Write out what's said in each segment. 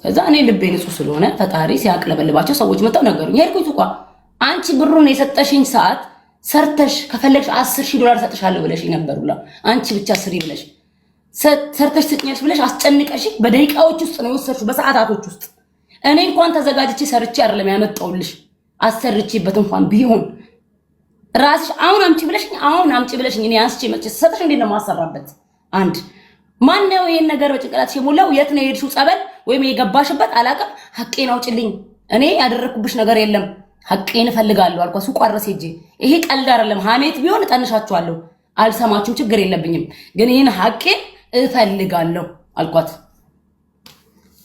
ከዛ እኔ ልቤ ንጹህ ስለሆነ ፈጣሪ ሲያቅለበልባቸው ሰዎች መጣው ነገሩኝ። ሄድኩኝ ሱቋ አንቺ ብሩን የሰጠሽኝ ሰዓት ሰርተሽ ከፈለግሽ $10,000 ሰጥሻለሁ ብለሽ ነበርላ አንቺ ብቻ ስሪ ብለሽ ሰርተሽ ትጥኛለሽ ብለሽ አስጨንቀሽ በደቂቃዎች ውስጥ ነው የወሰድሽው፣ በሰዓታቶች ውስጥ። እኔ እንኳን ተዘጋጅቼ ሰርቼ አይደለም ያመጣውልሽ አሰርቼበት እንኳን ቢሆን ራስሽ አሁን አምጪ ብለሽኝ እኔ አንስቼ መጥቼ ሰጥሽ እንዴት ነው ማሰራበት? አንድ ማን ነው ይሄን ነገር በጭንቅላትሽ የሞላው? የት ነው የሄድሽው ጸበል ወይም የገባሽበት? አላውቅም። ሐቄን አውጪልኝ። እኔ ያደረኩብሽ ነገር የለም። ሐቄን እፈልጋለሁ አልኳት። ሱቅ አድረስ ሄጄ ይሄ ቀልድ አይደለም። ሐሜት ቢሆን እጠንሻችኋለሁ። አልሰማችሁም፣ ችግር የለብኝም። ግን ይሄን ሐቄን እፈልጋለሁ አልኳት።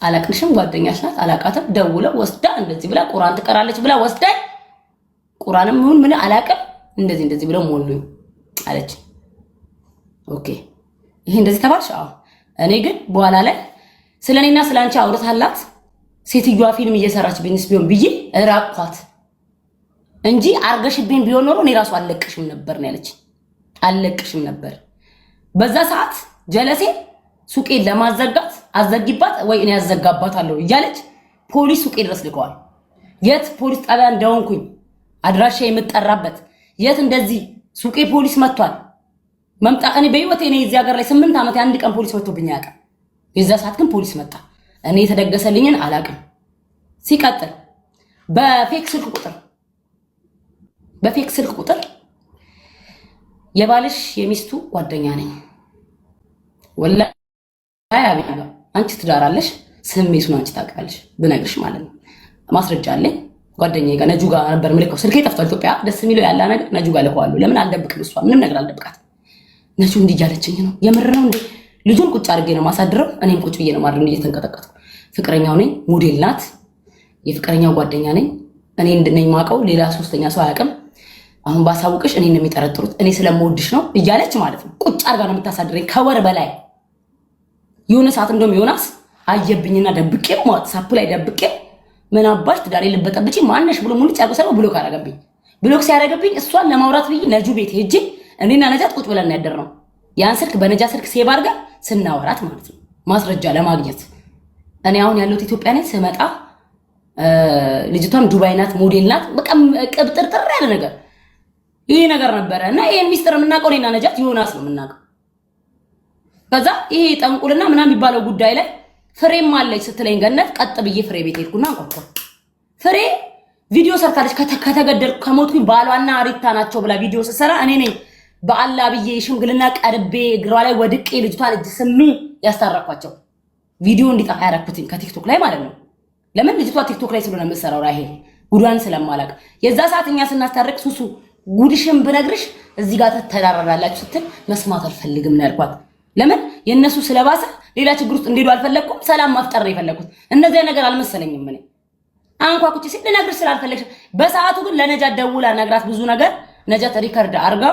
አላቅንሽም፣ ጓደኛሽ ናት፣ አላቃተም። ደውለው ወስዳ እንደዚህ ብላ ቁርአን ትቀራለች ብላ ወስዳኝ ቁርአንም ይሁን ምን አላቅም እንደዚህ ብለው ሞሉኝ አለች። ኦኬ ይሄ እንደዚህ ተባልሽ? አዎ። እኔ ግን በኋላ ላይ ስለኔና ስላንቺ አውርታላት ሴትዮዋ ፊልም እየሰራች ቢንስ ቢሆን ብዬ እራቅኳት እንጂ አርገሽብኝ ቢሆን ኖሮ እኔ ራሱ አለቅሽም ነበር ነው ያለች። አለቅሽም ነበር። በዛ ሰዓት ጀለሴ ሱቄን ለማዘጋት አዘጊባት ወይ እኔ ያዘጋባታለሁ እያለች ፖሊስ ሱቄ ድረስ ልከዋል። የት ፖሊስ ጣቢያ እንደሆንኩኝ አድራሻ የምጠራበት የት እንደዚህ ሱቄ ፖሊስ መጥቷል። መምጣ እኔ በህይወቴ እኔ እዚህ ሀገር ላይ 8 ዓመት አንድ ቀን ፖሊስ መጥቶብኝ ያውቃል። የዛ ሰዓት ግን ፖሊስ መጣ። እኔ የተደገሰልኝን አላውቅም። ሲቀጥል በፌክ ስልክ ቁጥር የባልሽ የሚስቱ ጓደኛ ነኝ ወላሂ አቢባ አንቺ ትዳራለሽ ስሜቱን አንቺ ታውቃለሽ ብነግርሽ ማለት ነው። ማስረጃ አለኝ። ጓደኛዬ ጋር ነጁ ጋር ነበር ምልከው። ስልኬ ጠፍቷል። ኢትዮጵያ ደስ የሚለው ያለ ነገር ነጁ ጋር ልከዋለሁ። ለምን አልደብቅም? እሷ ምንም ነገር አልደብቃት። ነጁ እንዲህ እያለችኝ ነው። የምር ነው እንዴ? ልጁን ቁጭ አድርጌ ነው ማሳድረው። እኔም ቁጭ ብዬ ነው ማድረግ እየተንቀጠቀጥኩ። ፍቅረኛው ነኝ፣ ሞዴል ናት፣ የፍቅረኛው ጓደኛ ነኝ። እኔ እንደነኝ ማውቀው ሌላ ሶስተኛ ሰው አያውቅም። አሁን ባሳውቅሽ እኔን ነው የሚጠረጥሩት። እኔ ስለምወድሽ ነው እያለች ማለት ነው። ቁጭ አድርጋ ነው የምታሳድረኝ ከወር በላይ። የሆነ ሰዓት እንደውም ዮናስ አየብኝና ደብቄ ዋትስአፕ ላይ ደብቄ ምን አባሽ ትዳሬ ልበጠብጪ ማነሽ ብሎ ሙሉ ጫቆ ሰው ብሎክ አደረገብኝ። ብሎክ ሲያደርገብኝ እሷን ለማውራት ብዬ ነጁ ቤት ሄጄ እኔና ነጃት ቁጭ ብለን ያደርነው ያን ስልክ በነጃ ስልክ ሴቭ አድርጋ ስናወራት ማለት ነው ማስረጃ ለማግኘት። እኔ አሁን ያለሁት ኢትዮጵያ ነኝ። ስመጣ ልጅቷም ዱባይ ናት፣ ሞዴል ናት። በቃ ቅብጥርጥር ያለ ነገር ይሄ ነገር ነበረ እና ይሄን ሚስጥር የምናውቀው እኔና ነጃት ዮናስ ነው የምናውቀው። ከዛ ይሄ ጠንቁልና ምናምን የሚባለው ጉዳይ ላይ ፍሬም አለች ስትለኝ ገነት ቀጥ ብዬ ፍሬ ቤት ሄድኩና አንኳኳ። ፍሬ ቪዲዮ ሰርታለች። ከተገደልኩ ከሞትኩኝ ባሏና ሪታ ናቸው ብላ ቪዲዮ ስትሰራ እኔ ነኝ በአላ ብዬ ሽምግልና ቀርቤ እግሯ ላይ ወድቄ ልጅቷን እጅ ስሚ ያስታረኳቸው ቪዲዮ እንዲጠፋ ያደረኩትኝ ከቲክቶክ ላይ ማለት ነው። ለምን ልጅቷ ቲክቶክ ላይ ስለሆነ የምትሰራው ራሄል ጉዷን ስለማላቅ የዛ ሰዓት እኛ ስናስታረቅ ሱሱ ጉድሽን ብነግርሽ እዚህ ጋር ተተዳረራላችሁ ስትል መስማት አልፈልግም ነው ያልኳት። ለምን የነሱ ስለባሰ ሌላ ችግር ውስጥ እንዲሄዱ አልፈለኩም። ሰላም ማፍጠር ነው የፈለኩት። እንደዚህ ነገር አልመሰለኝም። እኔ አንኳኩቼ ሲል ልነግርሽ ስላልፈለግሽ በሰዓቱ ግን ለነጃት ደውላ ነግራት ብዙ ነገር ነጃት ሪከርድ አርጋ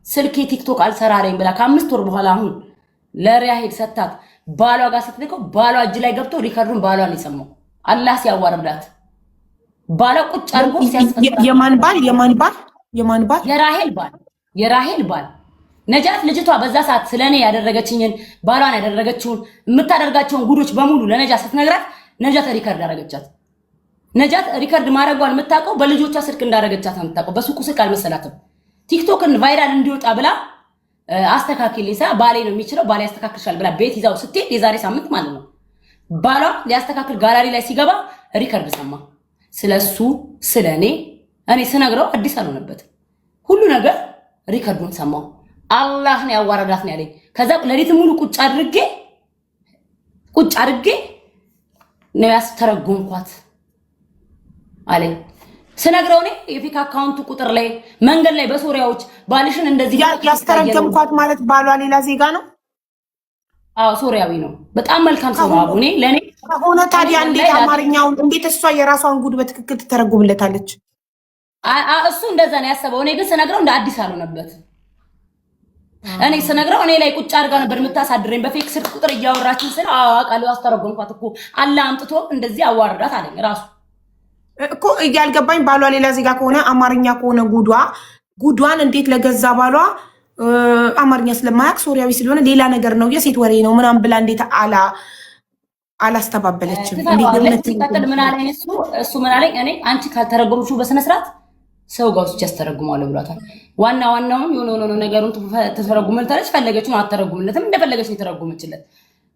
ስልኬ ቲክቶክ አልሰራለኝ ብላ ከ5 ወር በኋላ አሁን ለሪያሄድ ሰታት ባሏ ጋር ስትልከው ባሏ እጅ ላይ ገብቶ ሪከርዱን ባሏን ይሰማው። አላህ ሲያዋርዳት ባሏ ቁጭ አድርጎ ሲያስፈታ የማን ባል የራሄል ባል ነጃት ልጅቷ በዛ ሰዓት ስለኔ ያደረገችኝን ባሏን ያደረገችውን የምታደርጋቸውን ጉዶች በሙሉ ለነጃት ስትነግራት ነጃት ሪከርድ አደረገቻት። ነጃት ሪከርድ ማድረጓን የምታውቀው በልጆቿ ስልክ እንዳደረገቻት ነው የምታውቀው። በሱቁ ስልክ አልመሰላትም። ቲክቶክን ቫይራል እንዲወጣ ብላ አስተካክልኝ ሳ ባሌ ነው የሚችለው ባሌ ያስተካክልሻል ብላ ቤት ይዛው ስትሄድ የዛሬ ሳምንት ማለት ነው ባሏ ሊያስተካክል ጋላሪ ላይ ሲገባ ሪከርድ ሰማ። ስለሱ ስለኔ እኔ ስነግረው አዲስ አልሆነበትም። ሁሉ ነገር ሪከርዱን ሰማው። አላህ ነው ያዋረዳት ነው ያለኝ። ከዛ ለሊት ሙሉ ቁጭ አድርጌ ነው ያስተረጎምኳት አለኝ። ስነግረው እኔ የፊክ አካውንቱ ቁጥር ላይ መንገድ ላይ በሶሪያዎች ባልሽን እንደዚህ ያስተረጎምኳት ማለት ባሏ ሌላ ዜጋ ነው። አዎ ሶሪያዊ ነው። በጣም መልካም ሰው ነው። አቡኔ ለኔ ሆነ። ታዲያ እንዴት አማርኛውን እንዴት እሷ የራሷን ጉድ በትክክል ትተረጉምለታለች? እሱ እንደዛ ነው ያሰበው። እኔ ግን ስነግረው እንደ አዲስ አልሆነበት። እኔ ስነግረው እኔ ላይ ቁጭ አድርጋ ነበር የምታሳድረኝ በፌክ ስልክ ቁጥር እያወራችን ስለ አውቃለሁ አስተረጎምኳት እኮ አላህ አምጥቶ እንደዚህ አዋርዳት አለኝ ራሱ እኮ። እያልገባኝ ባሏ ሌላ ዜጋ ከሆነ አማርኛ ከሆነ ጉዷን እንዴት ለገዛ ባሏ አማርኛ ስለማያውቅ ሶሪያዊ ስለሆነ ሌላ ነገር ነው የሴት ወሬ ነው ምናምን ብላ እንዴት አላስተባበለችም። ሲቀጥል ምን አለኝ እሱ ምን አለኝ እኔ አንቺ ካልተረጎምሽው በስነ ስርዓት ሰው ጋር ውስጥ ያስተረጉማለሁ ብሏታል። ዋናውን የሆነ ነገሩን ተተረጉምልታለች። ፈለገች ነው አተረጉምለትም እንደፈለገች ነው የተረጉመችለት።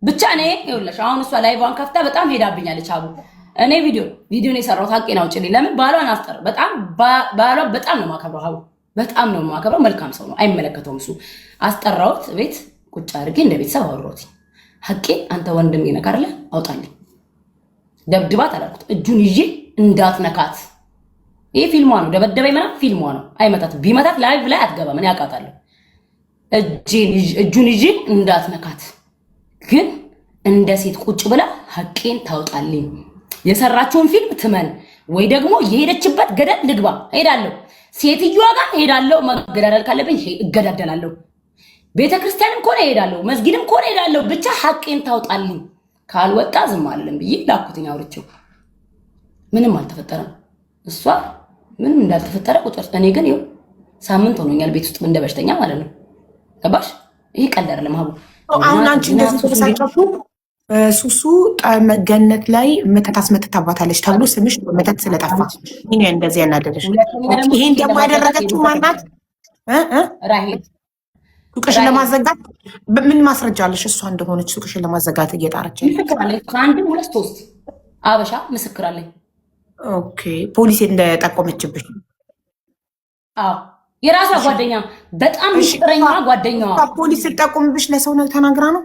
ብቻ እኔ ይኸውልሽ አሁን እሷ ላይቫን ከፍታ በጣም ሄዳብኛለች። አቡ እኔ ቪዲዮ ነው የሰራሁት። ሀቄን አውጪልኝ። ለምን ባሏን አፍጠር ባሏን በጣም ነው የማከብረው። አቡ በጣም ነው የማከብረው። መልካም ሰው ነው፣ አይመለከተውም እሱ። አስጠራሁት፣ ቤት ቁጭ አድርጌ እንደ ቤተሰብ አወራሁት። ሀቄን አንተ ወንድሜ ነህ አይደለ? አውጣልኝ። ደብድባት አላልኩት። እጁን ይዤ እንዳትነካት። ይሄ ፊልሟ ነው። ደበደበኝ ምናምን ፊልሟ ነው። አይመታት። ቢመታት ላይቭ ላይ አትገባም። እኔ አውቃታለሁ። እጁን ይዤ እንዳትነካት ግን እንደ ሴት ቁጭ ብላ ሀቄን ታውጣልኝ። የሰራችውን ፊልም ትመን ወይ ደግሞ የሄደችበት ገደል ልግባ። ሄዳለሁ፣ ሴትዮዋ ጋር ሄዳለሁ። መገዳደል ካለብኝ እገዳደላለሁ። ቤተክርስቲያንም ከሆነ ሄዳለሁ፣ መስጊድም ከሆነ ሄዳለሁ። ብቻ ሀቄን ታውጣልኝ። ካልወጣ ዝም አልልም ብዬ ላኩትኝ። አውርቼው ምንም አልተፈጠረም። እሷ ምንም እንዳልተፈጠረ ቁጥር። እኔ ግን ይኸው ሳምንት ሆኖኛል ቤት ውስጥ እንደ በሽተኛ ማለት ነው። ገባሽ? ይሄ ቀልድ አይደለም ሀቡ። አሁን አንቺ እንደዚህ ተሳቀፉ ሱሱ ገነት ላይ መተት አስመትታባታለች ተብሎ ስምሽ መተት ስለጠፋ ይሄ እንደዚህ ያናደደሽ። ይሄን ደግሞ ያደረገችው ማናት? ራሄል ሱቅሽን ለማዘጋት ምን ማስረጃ አለሽ? እሷ እንደሆነች ሱቅሽን ለማዘጋት እየጣረች አንድ ሁለት ሶስት አበሻ ምስክር አለኝ። ኦኬ ፖሊስ እንደጠቆመችብሽ? አዎ የራሷ ጓደኛ በጣም ምስጥረኛ ጓደኛዋ ፖሊስ ጠቆምብሽ ለሰው ነው ተናግራ ነው?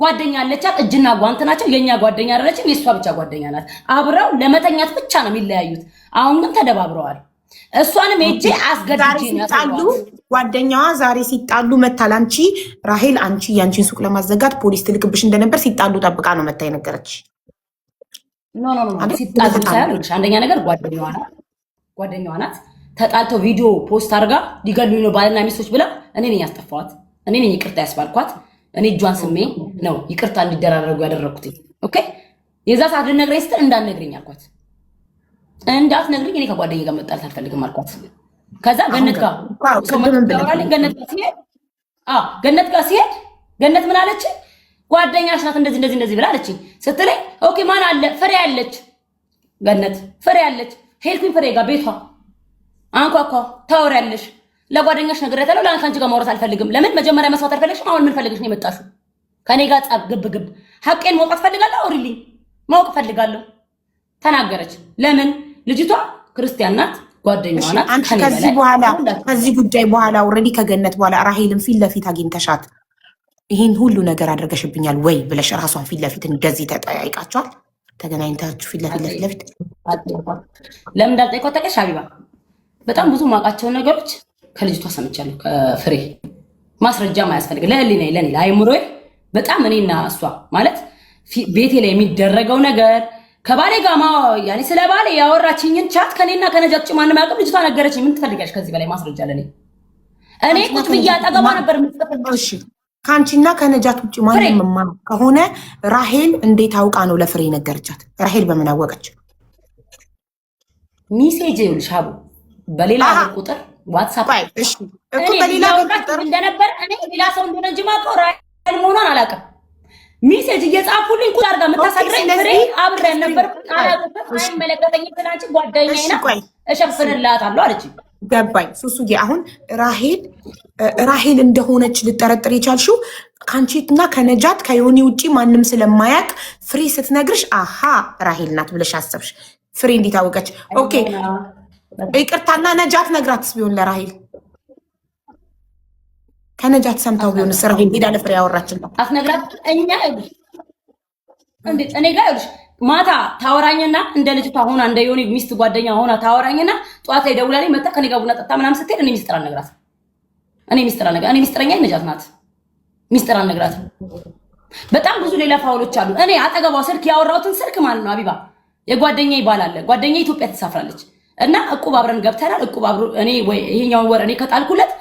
ጓደኛ አለቻት፣ እጅና ጓንት ናቸው። የኛ ጓደኛ አይደለችም፣ የሷ ብቻ ጓደኛ ናት። አብረው ለመተኛት ብቻ ነው የሚለያዩት። አሁን ግን ተደባብረዋል። እሷንም ሄጄ አስገድጄ ነው ጓደኛዋ ዛሬ ሲጣሉ መታል። አንቺ ራሄል አንቺ ያንቺን ሱቅ ለማዘጋት ፖሊስ ትልክብሽ እንደነበር ሲጣሉ ጠብቃ ነው መታ የነገረች። ኖ ሲጣሉ ሳይሆን አንደኛ ነገር ጓደኛዋ ናት። ተጣልተው ቪዲዮ ፖስት አድርጋ ሊገሉኝ ነው ባልና ሚስቶች ብላ እኔ ነኝ ያስጠፋዋት። እኔ ነኝ ይቅርታ ያስባልኳት። እኔ እጇን ስሜ ነው ይቅርታ እንዲደራረጉ ያደረኩት። ኦኬ የዛ ሰዓት ልነግረኝ ስትል እንዳትነግረኝ አልኳት። እንዳትነግረኝ እኔ ከጓደኛዬ ጋር መጣላት አልፈልግም አልኳት። ከዛ ገነት ጋር ገነት ጋር ሲሄድ ገነት ምን አለች? ጓደኛሽ ናት እንደዚህ ብላ አለችኝ። ስትለኝ ኦኬ ማን አለ? ፍሬ አለች። ገነት ፍሬ አለች። ሄድኩኝ ፍሬ ጋር ቤቷ አንኳኳ። ታወሪያለሽ? ለጓደኛሽ ነግሬያታለሁ። ለአንቺ ጋር ማውራት አልፈልግም። ለምን መጀመሪያ መስዋዕት አልፈለግሽም? አሁን ምን ፈልገሽ ነው የመጣሽው? ከኔ ጋር ጻብ ግብ ሀቄን መውጣት ፈልጋለሁ። አውሪልኝ፣ ማወቅ ፈልጋለሁ። ተናገረች። ለምን? ልጅቷ ክርስቲያን ናት፣ ጓደኛዋ ናት። ከዚህ ጉዳይ በኋላ ኦልሬዲ ከገነት በኋላ ራሄልን ፊት ለፊት አግኝተሻት ይህን ሁሉ ነገር አድርገሽብኛል ወይ ብለሽ ራሷን ፊት ለፊት እንደዚህ ተጠያይቃቸዋል? ተገናኝታችሁ ፊት ለፊት ለምን እንዳልጠይቀው ታውቂያለሽ? ሀቢባ በጣም ብዙ ማውቃቸውን ነገሮች ከልጅቷ ሰምቻለሁ። ከፍሬ ማስረጃ ማያስፈልግ ለህሊና ለኔ ለአይምሮዬ በጣም እኔና እሷ ማለት ቤቴ ላይ የሚደረገው ነገር ከባሌ ጋር ያኔ ስለ ባሌ ያወራችኝን ቻት ከኔና ከነጃት ውጭ ማንም አያውቅም። ልጅቷ ነገረችኝ። ምን ትፈልጊያለሽ ከዚህ በላይ ማስረጃ? ለኔ እኔ ቁጭ ብዬ አጠገቧ ነበር የምትጽፍልሽ። ከአንቺና ከነጃት ውጭ ማንም የማያውቅ ከሆነ ራሄል እንዴት አውቃ ነው ለፍሬ ነገረቻት? ራሄል በምን አወቀች? ሚሴጅ ይኸውልሽ ሀቡ በሌላ ቁጥር ዋትስአፕ እኮ በሌላ ቁጥር እንደነበር እኔ ሌላ ሰው እንደሆነ እንጂ የማውቀው ራሄል መሆኗን አላውቅም። ሚሴጅ እየጻፉልኝ ቁጭ አድርጋ የምታሳድረኝ ፍሬ አብረን ነበርኩኝ። አላውቅም፣ አይመለከተኝም። ትናንቺ ጓደኛዬ ናት እሸፍንላታለሁ አለችኝ። ገባኝ ሱሱዬ። አሁን ራሄል እንደሆነች ልጠረጥር የቻልሽው ከአንቺና ከነጃት ከዮኒ ውጭ ማንም ስለማያውቅ ፍሬ ስትነግርሽ አሃ ራሄል ናት ብለሽ አሰብሽ። ፍሬ እንዴት አወቀች? ኦኬ ይቅርታና ነጃት ነግራትስ ቢሆን ለራሄል ከነጃት ሰምታው ቢሆንስ ራሄል ሄዳ ለፍሬ ያወራችን ነው አትነግራት። እኛ እንዴት እኔ ጋር ይኸውልሽ ማታ ታወራኝና እንደ ልጅቷ ሆና እንደ ዮኒ ሚስት ጓደኛ ሆና ታወራኝና ጠዋት ላይ ደውላለኝ መጣ ከኔ ጋር ቡና ጠጣ ምናምን ስትሄድ እኔ ሚስጥር አልነግራት። እኔ ሚስጥረኛ ነጃት ናት። ሚስጥር አልነግራት። በጣም ብዙ ሌላ ፋውሎች አሉ። እኔ አጠገቧ ስልክ ያወራሁትን ስልክ ማለት ነው አቢባ የጓደኛዬ ይባል አለ። ጓደኛዬ ኢትዮጵያ ተሳፍራለች እና እቁብ አብረን ገብተናል። እቁብ አብሮ እኔ ወይ ይሄኛውን ወር እኔ ከጣልኩለት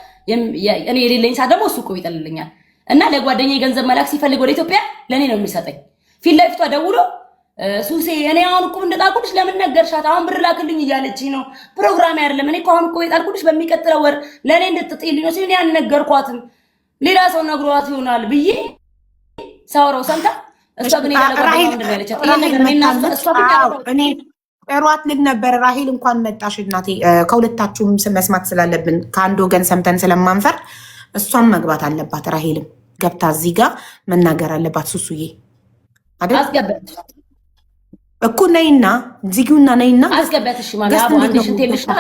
እኔ የሌለኝ ሰዓት ደግሞ እሱ እቁብ ይጥልልኛል እና ለጓደኛዬ ገንዘብ መላክ ሲፈልግ ወደ ኢትዮጵያ ለኔ ነው የሚሰጠኝ። ፊት ለፊቷ ደውሎ ሱሴ እኔ አሁን እቁብ እንደጣልኩልሽ ለምን ነገርሻት? አሁን ብር ላክልኝ እያለችኝ ነው። ፕሮግራም አይደለም። እኔ እኮ አሁን እቁብ የጣልኩልሽ በሚቀጥለው ወር ለኔ እንድትጥይልኝ ነው ሲል እኔ አልነገርኳትም። ሌላ ሰው ነግሯት ይሆናል ብዬ ሳወራው ሰምታ እሷ ግን ራሄል ምንድን ነው ያለቻት? ይሄን ነገር እሷ ብቻ እኔ ሯት ልል ነበር። ራሄል እንኳን መጣሽ እናቴ። ከሁለታችሁም መስማት ስላለብን ከአንድ ወገን ሰምተን ስለማንፈር እሷም መግባት አለባት። ራሄልም ገብታ እዚህ ጋር መናገር አለባት። ሱሱዬ አይደል? አስገባት እኮ ነይና፣ ዚጊውና ነይና አስገባት። እሺ ማለት አቡ አንዴ ሽንቴልሽ ነው።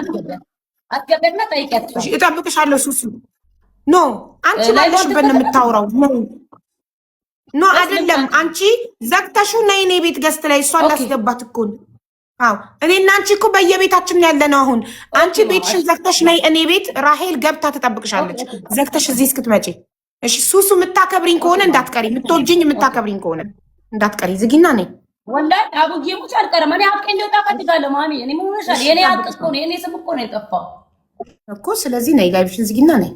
አስገባትና ጠይቂያት። እጠብቅሻለሁ ሱሱ። ኖ አንቺ ባለሽበት ነው የምታወራው። ኖ አይደለም፣ አንቺ ዘግተሽው ነይ እኔ ቤት ገዝት ላይ እሷ ላስገባት እኮ ነው። አዎ እኔና አንቺ እኮ በየቤታችን ያለ ነው። አሁን አንቺ ቤትሽን ዘግተሽ ነይ እኔ ቤት፣ ራሄል ገብታ ትጠብቅሻለች ዘግተሽ እዚህ እስክትመጪ። እሺ ሱሱ፣ የምታከብሪኝ ከሆነ እንዳትቀሪ፣ የምትወልጂኝ የምታከብሪኝ ከሆነ እንዳትቀሪ። ዝጊና ነይ ወላሂ አቡዬ ሙች አልቀረም። እኔ ሀቅ እንደው ታፈትጋለሁ ማሚ። እኔ ምን ሆነሻል? የኔ ሀቅ እኮ ነው፣ የኔ ስም እኮ ነው የጠፋው እኮ። ስለዚህ ነይ ላይብሽን ዝጊና ነይ።